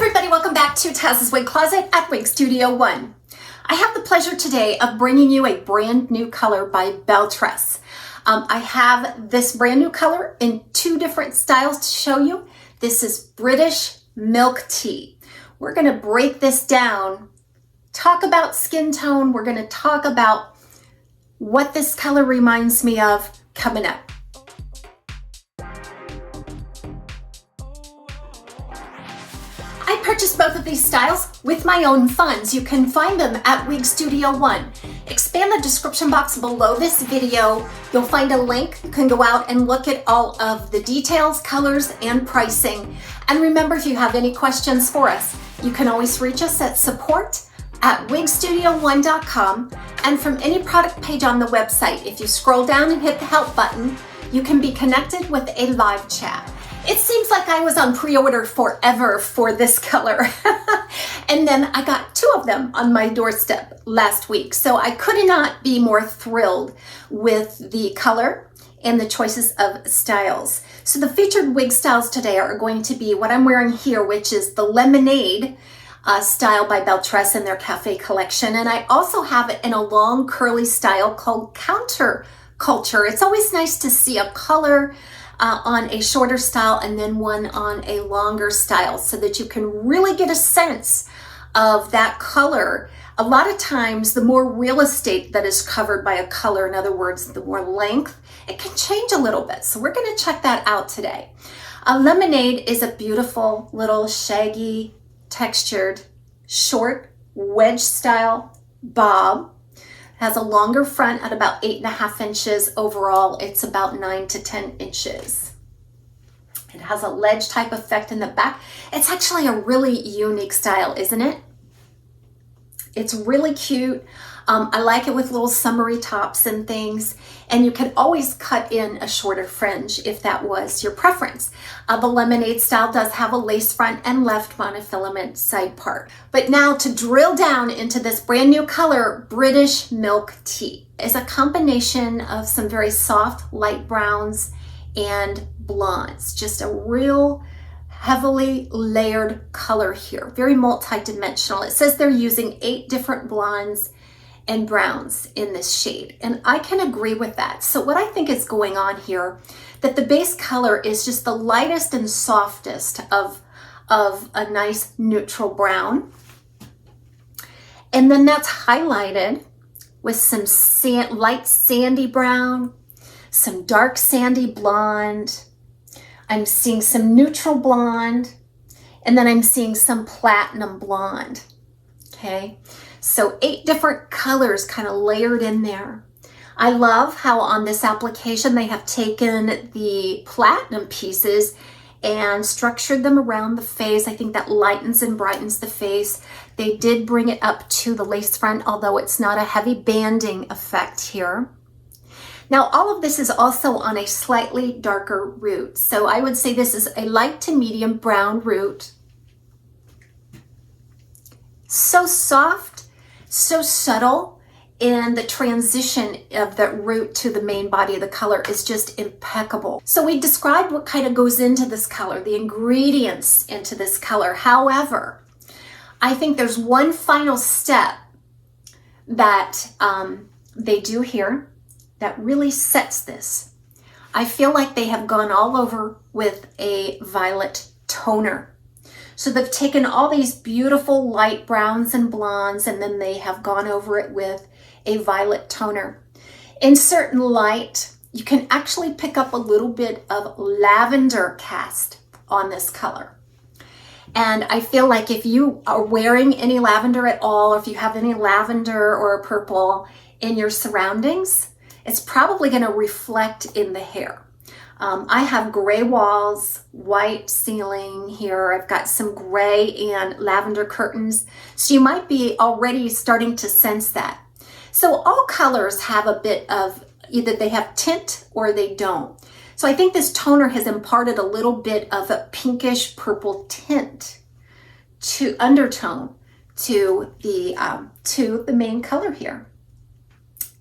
everybody, welcome back to TAZ's Wig Closet at Wig Studio 1. I have the pleasure today of bringing you a brand new color by Belle Tress. I have this brand new color in two different styles to show you. This is British Milk Tea. We're going to break this down, talk about skin tone. We're going to talk about what this color reminds me of coming up. I purchased both of these styles with my own funds. You can find them at Wig Studio 1. Expand the description box below this video. You'll find a link. You can go out and look at all of the details, colors, and pricing. And remember, if you have any questions for us, you can always reach us at support@wigstudio1.com. And from any product page on the website, if you scroll down and hit the help button, you can be connected with a live chat. It seems like I was on pre-order forever for this color. And then I got two of them on my doorstep last week. So I could not be more thrilled with the color and the choices of styles. So the featured wig styles today are going to be what I'm wearing here, which is the lemonade style by Belle Tress in their cafe collection. And I also have it in a long curly style called counter culture. It's always nice to see a color on a shorter style and then one on a longer style so that you can really get a sense of that color. A lot of times the more real estate that is covered by a color, in other words, the more length, it can change a little bit. So we're going to check that out today. Lemonade is a beautiful little shaggy textured short wedge style bob. Has a longer front at about 8.5 inches. Overall, it's about 9 to 10 inches. It has a ledge type effect in the back. It's actually a really unique style, isn't it? It's really cute. I like it with little summery tops and things. And you can always cut in a shorter fringe if that was your preference. The lemonade style does have a lace front and left monofilament side part. But now to drill down into this brand new color, British Milk Tea is a combination of some very soft light browns and blondes. Just a real heavily layered color here, very multi-dimensional. It says they're using 8 different blondes and browns in this shade, and I can agree with that. So what I think is going on here, that the base color is just the lightest and softest of a nice neutral brown, and then that's highlighted with some light sandy brown, some dark sandy blonde. I'm seeing some neutral blonde, and then I'm seeing some platinum blonde. Okay, so 8 different colors kind of layered in there. I love how on this application they have taken the platinum pieces and structured them around the face. I think that lightens and brightens the face. They did bring it up to the lace front, although it's not a heavy banding effect here. Now, all of this is also on a slightly darker root. So I would say this is a light to medium brown root. So soft, so subtle, and the transition of the root to the main body of the color is just impeccable. So we described what kind of goes into this color, the ingredients into this color. However, I think there's one final step that they do here that really sets this. I feel like they have gone all over with a violet toner. So they've taken all these beautiful light browns and blondes, and then they have gone over it with a violet toner. In certain light, you can actually pick up a little bit of lavender cast on this color. And I feel like if you are wearing any lavender at all, or if you have any lavender or purple in your surroundings, it's probably going to reflect in the hair. I have gray walls, white ceiling here. I've got some gray and lavender curtains. So you might be already starting to sense that. So all colors have a bit of, either they have tint or they don't. So I think this toner has imparted a little bit of a pinkish purple tint to undertone to the main color here.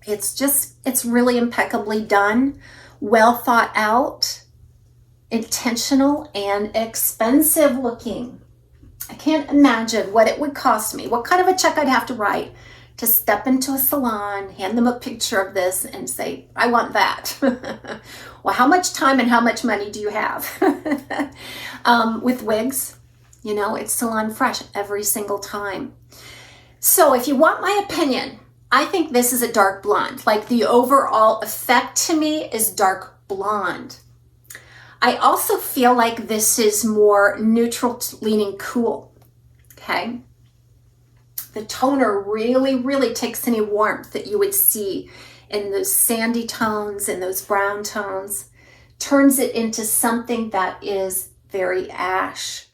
It's really impeccably done, well thought out, intentional, and expensive looking. I can't imagine what it would cost me, what kind of a check I'd have to write to step into a salon, hand them a picture of this and say, I want that. Well, how much time and how much money do you have? With wigs, you know, it's salon fresh every single time. So if you want my opinion, I think this is a dark blonde. Like the overall effect to me is dark blonde. I also feel like this is more neutral leaning cool, okay? The toner really, really takes any warmth that you would see in those sandy tones and those brown tones, turns it into something that is very ash.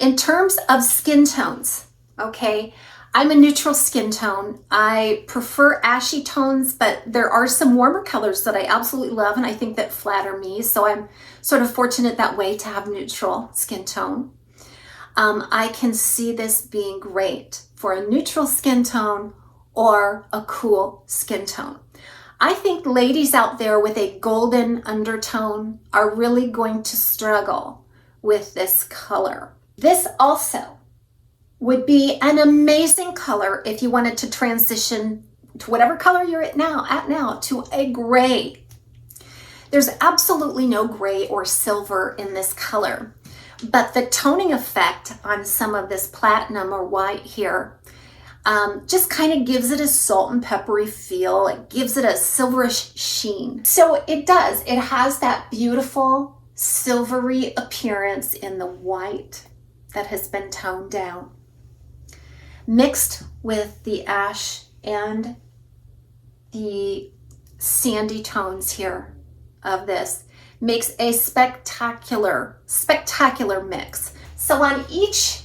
In terms of skin tones, okay, I'm a neutral skin tone. I prefer ashy tones, but there are some warmer colors that I absolutely love and I think that flatter me. So I'm sort of fortunate that way to have neutral skin tone. I can see this being great for a neutral skin tone or a cool skin tone. I think ladies out there with a golden undertone are really going to struggle with this color. This also would be an amazing color if you wanted to transition to whatever color you're at now to a gray. There's absolutely no gray or silver in this color, but the toning effect on some of this platinum or white here just kind of gives it a salt and peppery feel. It gives it a silverish sheen. So it does. It has that beautiful silvery appearance in the white that has been toned down, mixed with the ash and the sandy tones here of this, makes a spectacular mix. So on each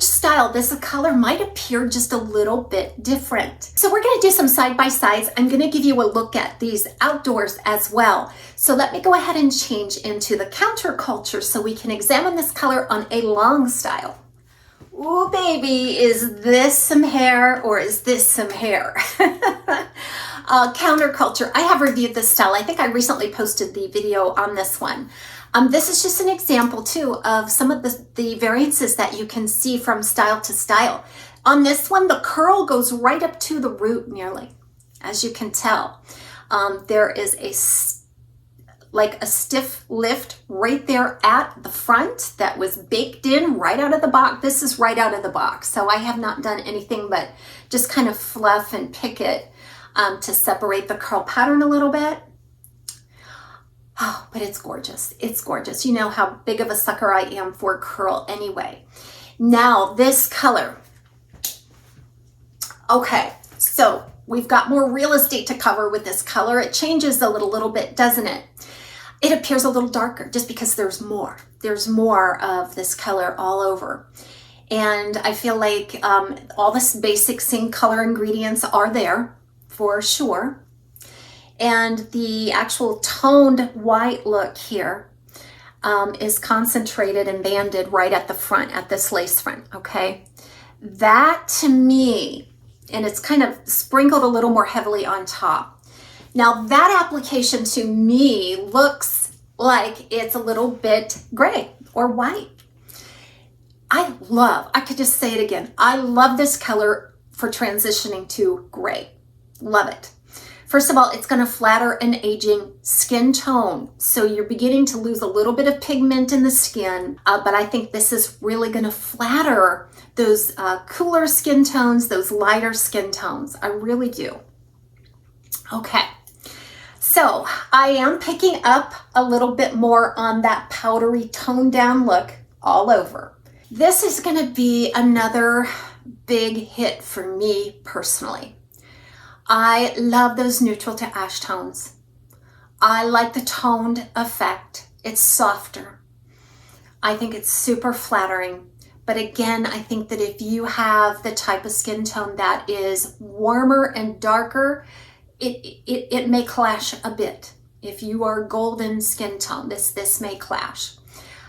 style, this color might appear just a little bit different. So we're gonna do some side-by-sides. I'm gonna give you a look at these outdoors as well. So let me go ahead and change into the counterculture so we can examine this color on a long style. Ooh, baby, is this some hair or is this some hair? Counterculture, I have reviewed this style. I think I recently posted the video on this one. This is just an example too of some of the variances that you can see from style to style. On this one, the curl goes right up to the root nearly, as you can tell. There is a stiff lift right there at the front that was baked in right out of the box. This is right out of the box. So I have not done anything but just kind of fluff and pick it to separate the curl pattern a little bit. Oh, but it's gorgeous. It's gorgeous. You know how big of a sucker I am for curl anyway. Now this color. Okay, so we've got more real estate to cover with this color. It changes a little bit, doesn't it? It appears a little darker just because there's more. There's more of this color all over. And I feel like all this basic same color ingredients are there for sure. And the actual toned white look here is concentrated and banded right at the front, at this lace front, okay? That to me, and it's kind of sprinkled a little more heavily on top. Now that application to me looks like it's a little bit gray or white. I could just say it again, I love this color for transitioning to gray. Love it. First of all, it's going to flatter an aging skin tone. So you're beginning to lose a little bit of pigment in the skin, but I think this is really going to flatter those cooler skin tones, those lighter skin tones. I really do. Okay. So I am picking up a little bit more on that powdery toned down look all over. This is going to be another big hit for me personally. I love those neutral to ash tones. I like the toned effect. It's softer. I think it's super flattering. But again, I think that if you have the type of skin tone that is warmer and darker, it may clash a bit. If you are golden skin tone, this may clash.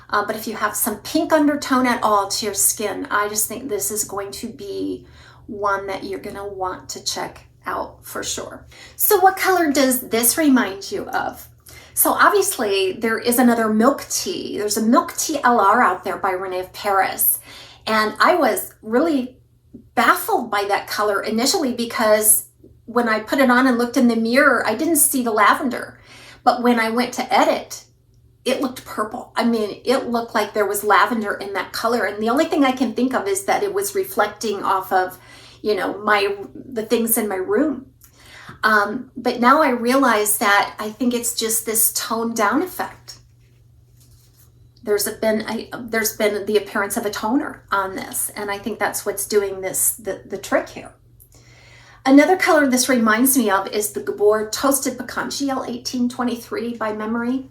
But if you have some pink undertone at all to your skin, I just think this is going to be one that you're going to want to check out for sure. So what color does this remind you of? So obviously there is another Milktea. There's a Milktea LR out there by Renee of Paris. And I was really baffled by that color initially because when I put it on and looked in the mirror, I didn't see the lavender. But when I went to edit, it looked purple. I mean, it looked like there was lavender in that color. And the only thing I can think of is that it was reflecting off of, you know, the things in my room. But now I realize that I think it's just this toned down effect. There's been the appearance of a toner on this, and I think that's what's doing the trick here. Another color this reminds me of is the Gabor Toasted Pecan GL 1823 by memory.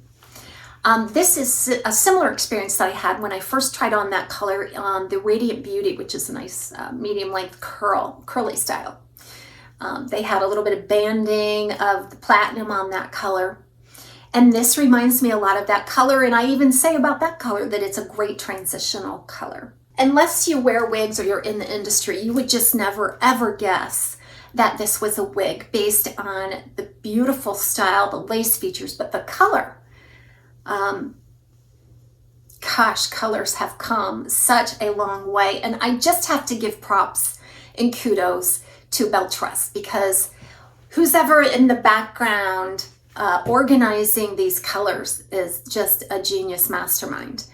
This is a similar experience that I had when I first tried on that color on the Radiant Beauty, which is a nice medium length curly style. They had a little bit of banding of the platinum on that color. And this reminds me a lot of that color. And I even say about that color that it's a great transitional color. Unless you wear wigs or you're in the industry, you would just never ever guess that this was a wig based on the beautiful style, the lace features, but the color. Gosh, colors have come such a long way. And I just have to give props and kudos to Belle Tress, because who's ever in the background organizing these colors is just a genius mastermind.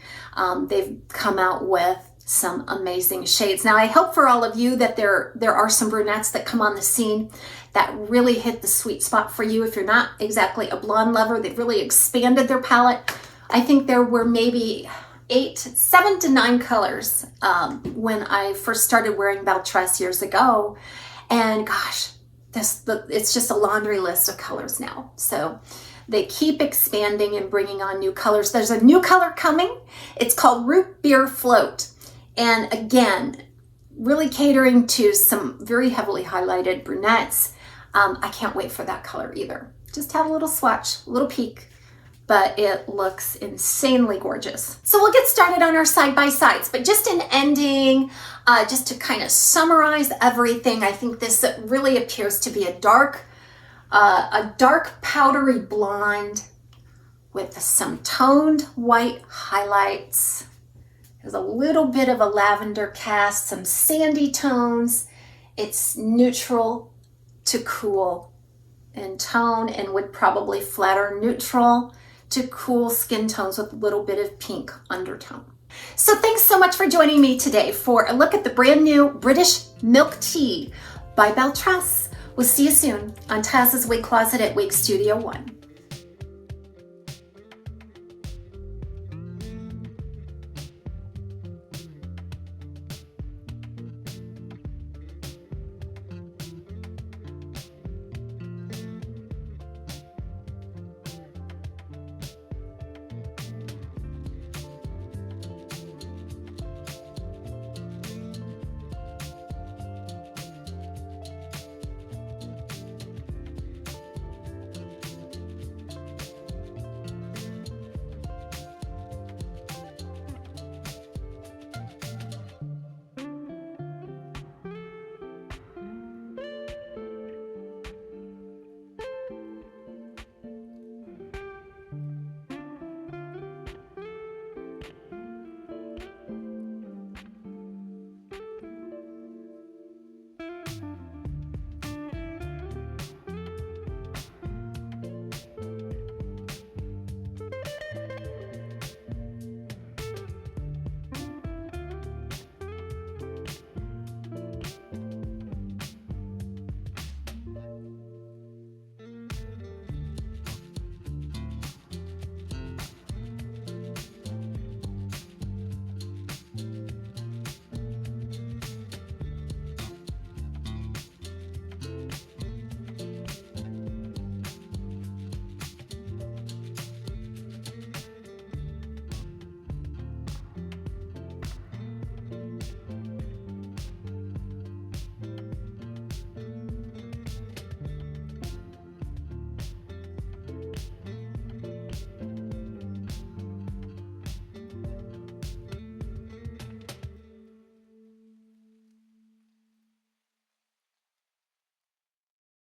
They've come out with some amazing shades. Now I hope for all of you that there are some brunettes that come on the scene that really hit the sweet spot for you. If you're not exactly a blonde lover, they've really expanded their palette. I think there were maybe 7 to 9 colors when I first started wearing Belle Tress years ago. And gosh, it's just a laundry list of colors now. So they keep expanding and bringing on new colors. There's a new color coming. It's called Root Beer Float. And again, really catering to some very heavily highlighted brunettes. I can't wait for that color either. Just have a little swatch, a little peek, but it looks insanely gorgeous. So we'll get started on our side-by-sides, but just in ending, just to kind of summarize everything, I think this really appears to be a dark powdery blonde with some toned white highlights. There's a little bit of a lavender cast, some sandy tones. It's neutral to cool in tone and would probably flatter neutral to cool skin tones with a little bit of pink undertone. So thanks so much for joining me today for a look at the brand new British Milktea by Belle Tress. We'll see you soon on Taz's Wig Closet at Wig Studio 1.